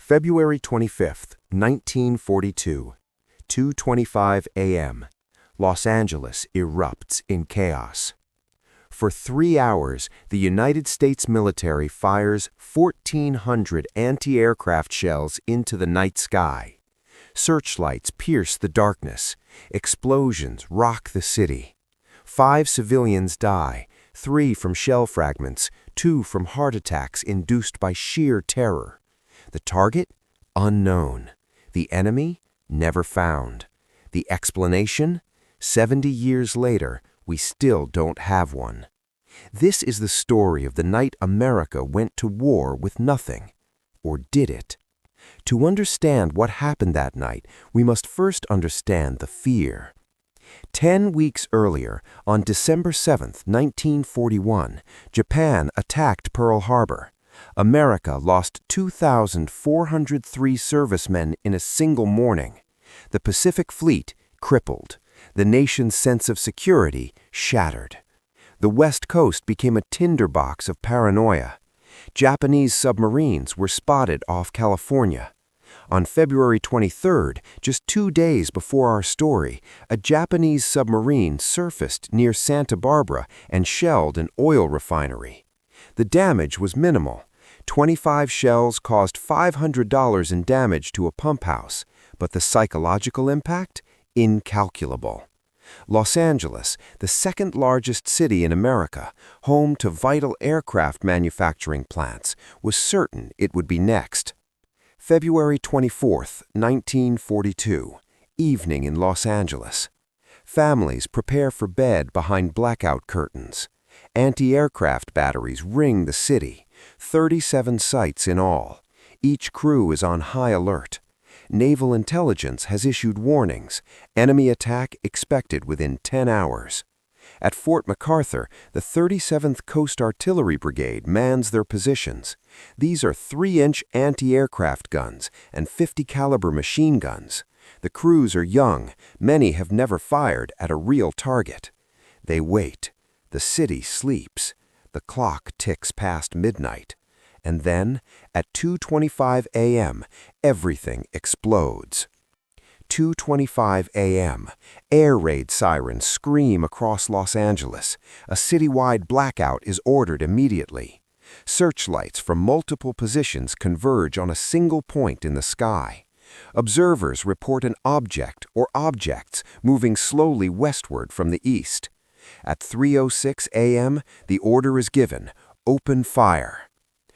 February 25, 1942, 2:25 a.m. Los Angeles erupts in chaos. For 3 hours, the United States military fires 1,400 anti-aircraft shells into the night sky. Searchlights pierce the darkness. Explosions rock the city. 5 civilians die, 3 from shell fragments, 2 from heart attacks induced by sheer terror. The target? Unknown. The enemy? Never found. The explanation? 70 years later, we still don't have one. This is the story of the night America went to war with nothing. Or did it? To understand what happened that night, we must first understand the fear. 10 weeks earlier, on December 7, 1941, Japan attacked Pearl Harbor. America lost 2,403 servicemen in a single morning. The Pacific Fleet crippled. The nation's sense of security shattered. The West Coast became a tinderbox of paranoia. Japanese submarines were spotted off California. On February 23rd, just 2 days before our story, a Japanese submarine surfaced near Santa Barbara and shelled an oil refinery. The damage was minimal. 25 shells caused $500 in damage to a pump house, but the psychological impact? Incalculable. Los Angeles, the second largest city in America, home to vital aircraft manufacturing plants, was certain it would be next. February 24, 1942, evening in Los Angeles. Families prepare for bed behind blackout curtains. Anti-aircraft batteries ring the city, 37 sites in all. Each crew is on high alert. Naval intelligence has issued warnings. Enemy attack expected within 10 hours. At Fort MacArthur, the 37th Coast Artillery Brigade mans their positions. These are 3-inch anti-aircraft guns and 50 caliber machine guns. The crews are young. Many have never fired at a real target. They wait. The city sleeps. The clock ticks past midnight. And then, at 2:25 a.m., everything explodes. 2:25 a.m., air raid sirens scream across Los Angeles. A citywide blackout is ordered immediately. Searchlights from multiple positions converge on a single point in the sky. Observers report an object or objects moving slowly westward from the east. At 3:06 a.m., the order is given, open fire.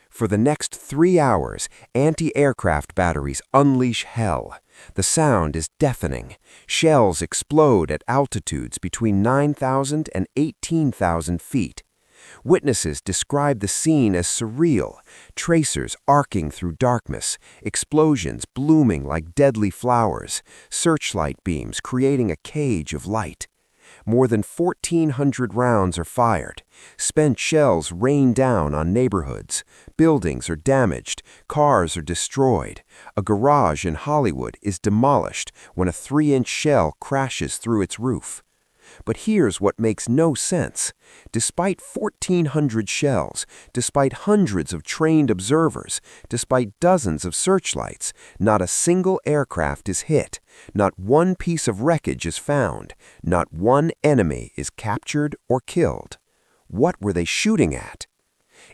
For the next 3 hours, anti-aircraft batteries unleash hell. The sound is deafening. Shells explode at altitudes between 9,000 and 18,000 feet. Witnesses describe the scene as surreal, tracers arcing through darkness, explosions blooming like deadly flowers, searchlight beams creating a cage of light. More than 1,400 rounds are fired. Spent shells rain down on neighborhoods. Buildings are damaged. Cars are destroyed. A garage in Hollywood is demolished when a 3-inch shell crashes through its roof. But here's what makes no sense. Despite 1,400 shells, despite hundreds of trained observers, despite dozens of searchlights, not a single aircraft is hit. Not one piece of wreckage is found. Not one enemy is captured or killed. What were they shooting at?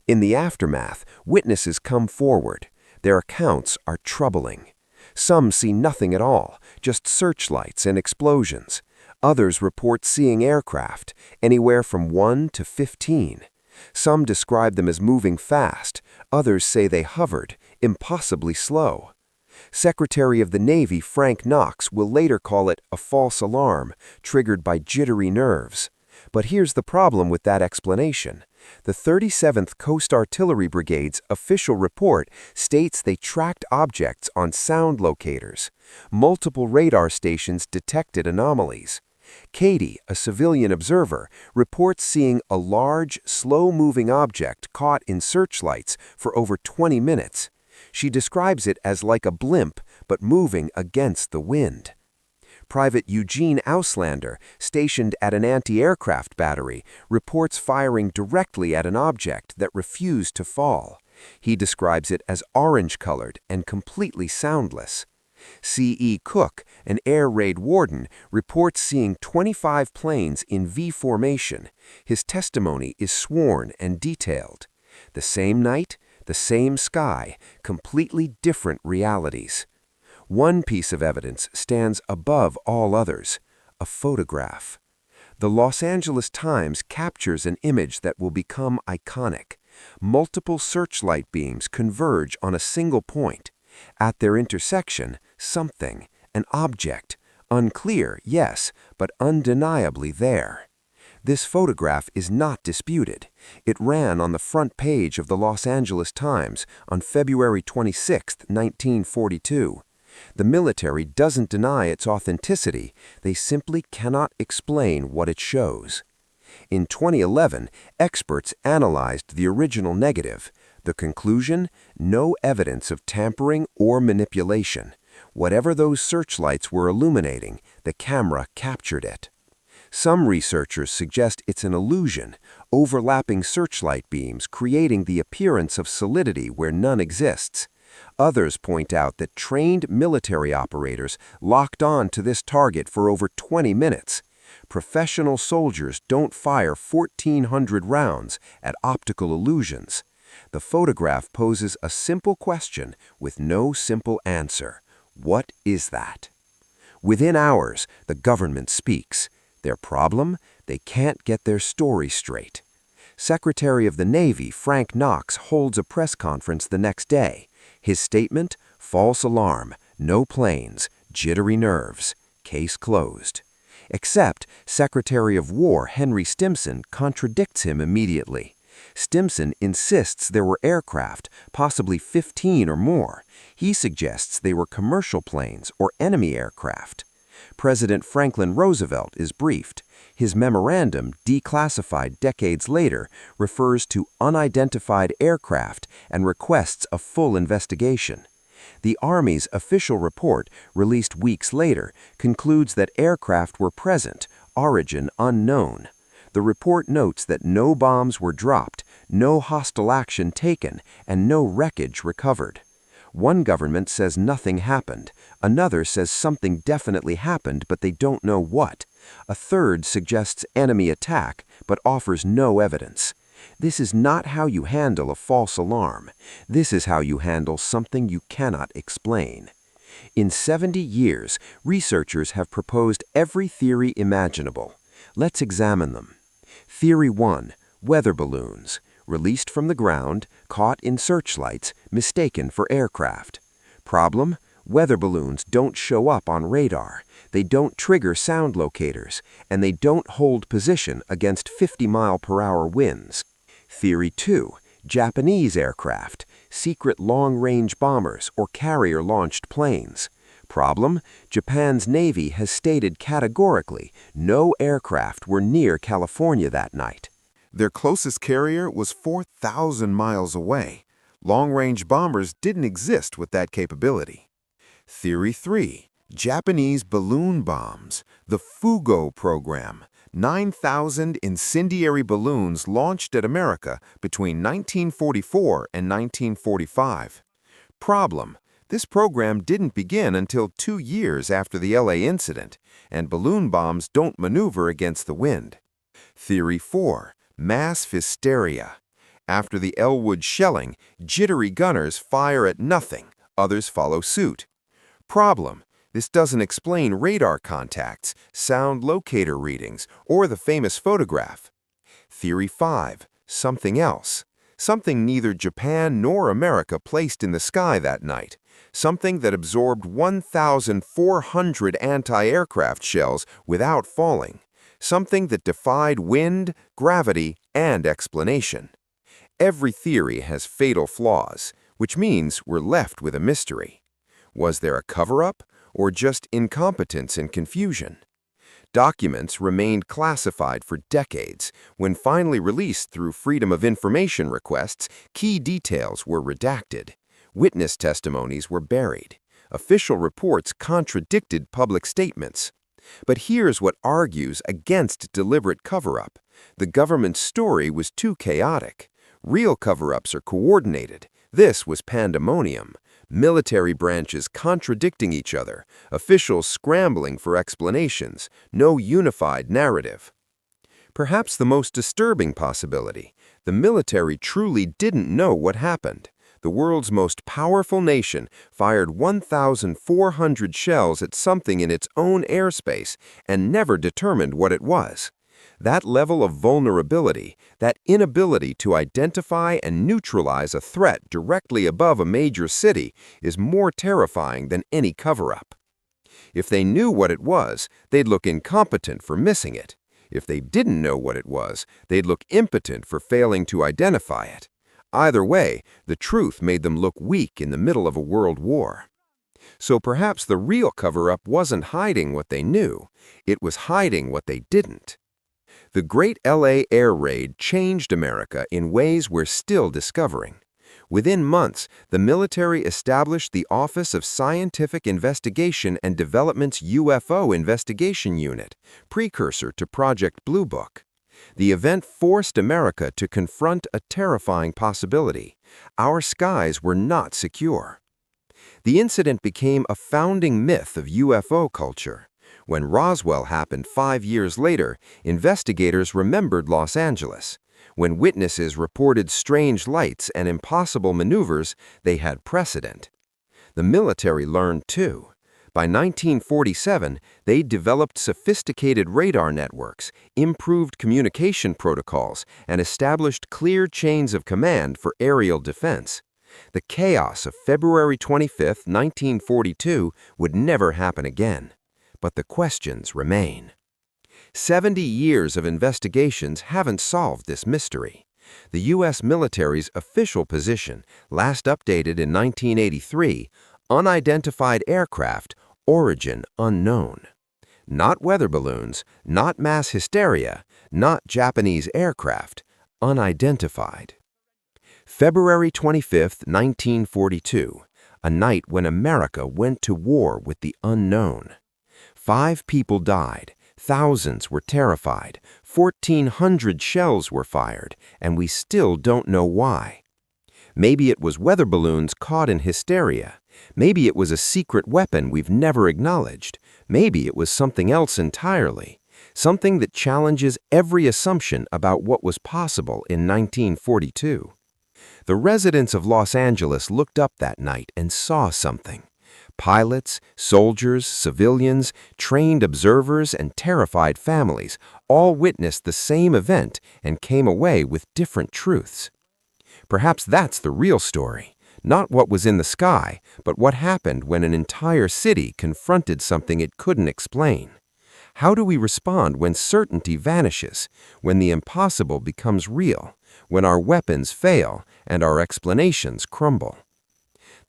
In the aftermath, witnesses come forward. Their accounts are troubling. Some see nothing at all, just searchlights and explosions. Others report seeing aircraft, anywhere from 1 to 15. Some describe them as moving fast. Others say they hovered, impossibly slow. Secretary of the Navy Frank Knox will later call it a false alarm, triggered by jittery nerves. But here's the problem with that explanation. The 37th Coast Artillery Brigade's official report states they tracked objects on sound locators. Multiple radar stations detected anomalies. Katie, a civilian observer, reports seeing a large, slow-moving object caught in searchlights for over 20 minutes. She describes it as like a blimp, but moving against the wind. Private Eugene Auslander, stationed at an anti-aircraft battery, reports firing directly at an object that refused to fall. He describes it as orange-colored and completely soundless. C.E. Cook, an air raid warden, reports seeing 25 planes in V formation. His testimony is sworn and detailed. The same night, the same sky, completely different realities. One piece of evidence stands above all others: a photograph. The Los Angeles Times captures an image that will become iconic. Multiple searchlight beams converge on a single point. At their intersection, something, an object, unclear, yes, but undeniably there. This photograph is not disputed. It ran on the front page of the Los Angeles Times on February 26, 1942. The military doesn't deny its authenticity. They simply cannot explain what it shows. In 2011, experts analyzed the original negative. The conclusion? No evidence of tampering or manipulation. Whatever those searchlights were illuminating, the camera captured it. Some researchers suggest it's an illusion, overlapping searchlight beams creating the appearance of solidity where none exists. Others point out that trained military operators locked on to this target for over 20 minutes. Professional soldiers don't fire 1,400 rounds at optical illusions. The photograph poses a simple question with no simple answer. What is that? Within hours, the government speaks. Their problem? They can't get their story straight. Secretary of the Navy Frank Knox holds a press conference the next day. His statement? False alarm, no planes, jittery nerves, case closed. Except Secretary of War Henry Stimson contradicts him immediately. Stimson insists there were aircraft, possibly 15 or more. He suggests they were commercial planes or enemy aircraft. President Franklin Roosevelt is briefed. His memorandum, declassified decades later, refers to unidentified aircraft and requests a full investigation. The Army's official report, released weeks later, concludes that aircraft were present, origin unknown. The report notes that no bombs were dropped, no hostile action taken, and no wreckage recovered. One government says nothing happened. Another says something definitely happened, but they don't know what. A third suggests enemy attack, but offers no evidence. This is not how you handle a false alarm. This is how you handle something you cannot explain. In 70 years, researchers have proposed every theory imaginable. Let's examine them. Theory 1. Weather balloons. Released from the ground, caught in searchlights, mistaken for aircraft. Problem? Weather balloons don't show up on radar. They don't trigger sound locators, and they don't hold position against 50-mile-per-hour winds. Theory 2. Japanese aircraft, secret long-range bombers or carrier-launched planes. Problem? Japan's Navy has stated categorically no aircraft were near California that night. Their closest carrier was 4,000 miles away. Long-range bombers didn't exist with that capability. Theory 3. Japanese balloon bombs, the Fugo program. 9,000 incendiary balloons launched at America between 1944 and 1945. Problem: this program didn't begin until 2 years after the LA incident, and balloon bombs don't maneuver against the wind. Theory 4. Mass hysteria. After the Ellwood shelling, jittery gunners fire at nothing. Others follow suit. Problem: this doesn't explain radar contacts, sound locator readings, or the famous photograph. Theory 5. Something else. Something neither Japan nor America placed in the sky that night. Something that absorbed 1,400 anti-aircraft shells without falling. Something that defied wind, gravity, and explanation. Every theory has fatal flaws, which means we're left with a mystery. Was there a cover-up, or just incompetence and confusion? Documents remained classified for decades. When finally released through Freedom of Information requests, key details were redacted. Witness testimonies were buried. Official reports contradicted public statements. But here's what argues against deliberate cover-up. The government's story was too chaotic. Real cover-ups are coordinated. This was pandemonium, military branches contradicting each other, officials scrambling for explanations, no unified narrative. Perhaps the most disturbing possibility, the military truly didn't know what happened. The world's most powerful nation fired 1,400 shells at something in its own airspace and never determined what it was. That level of vulnerability, that inability to identify and neutralize a threat directly above a major city, is more terrifying than any cover-up. If they knew what it was, they'd look incompetent for missing it. If they didn't know what it was, they'd look impotent for failing to identify it. Either way, the truth made them look weak in the middle of a world war. So perhaps the real cover-up wasn't hiding what they knew, it was hiding what they didn't. The Great LA Air Raid changed America in ways we're still discovering. Within months, the military established the Office of Scientific Investigation and Development's UFO Investigation Unit, precursor to Project Blue Book. The event forced America to confront a terrifying possibility. Our skies were not secure. The incident became a founding myth of UFO culture. When Roswell happened 5 years later, investigators remembered Los Angeles. When witnesses reported strange lights and impossible maneuvers, they had precedent. The military learned too. By 1947, they developed sophisticated radar networks, improved communication protocols, and established clear chains of command for aerial defense. The chaos of February 25, 1942 would never happen again. But the questions remain. 70 years of investigations haven't solved this mystery. The U.S. military's official position, last updated in 1983, unidentified aircraft, origin unknown. Not weather balloons, not mass hysteria, not Japanese aircraft, unidentified. February 25, 1942, a night when America went to war with the unknown. 5 people died, thousands were terrified, 1,400 shells were fired, and we still don't know why. Maybe it was weather balloons caught in hysteria. Maybe it was a secret weapon we've never acknowledged. Maybe it was something else entirely. Something that challenges every assumption about what was possible in 1942. The residents of Los Angeles looked up that night and saw something. Pilots, soldiers, civilians, trained observers, and terrified families all witnessed the same event and came away with different truths. Perhaps that's the real story. Not what was in the sky, but what happened when an entire city confronted something it couldn't explain. How do we respond when certainty vanishes, when the impossible becomes real, when our weapons fail and our explanations crumble?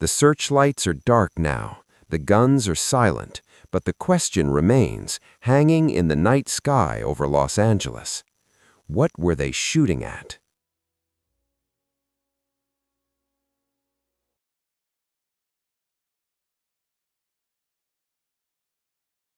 The searchlights are dark now, the guns are silent, but the question remains, hanging in the night sky over Los Angeles. What were they shooting at?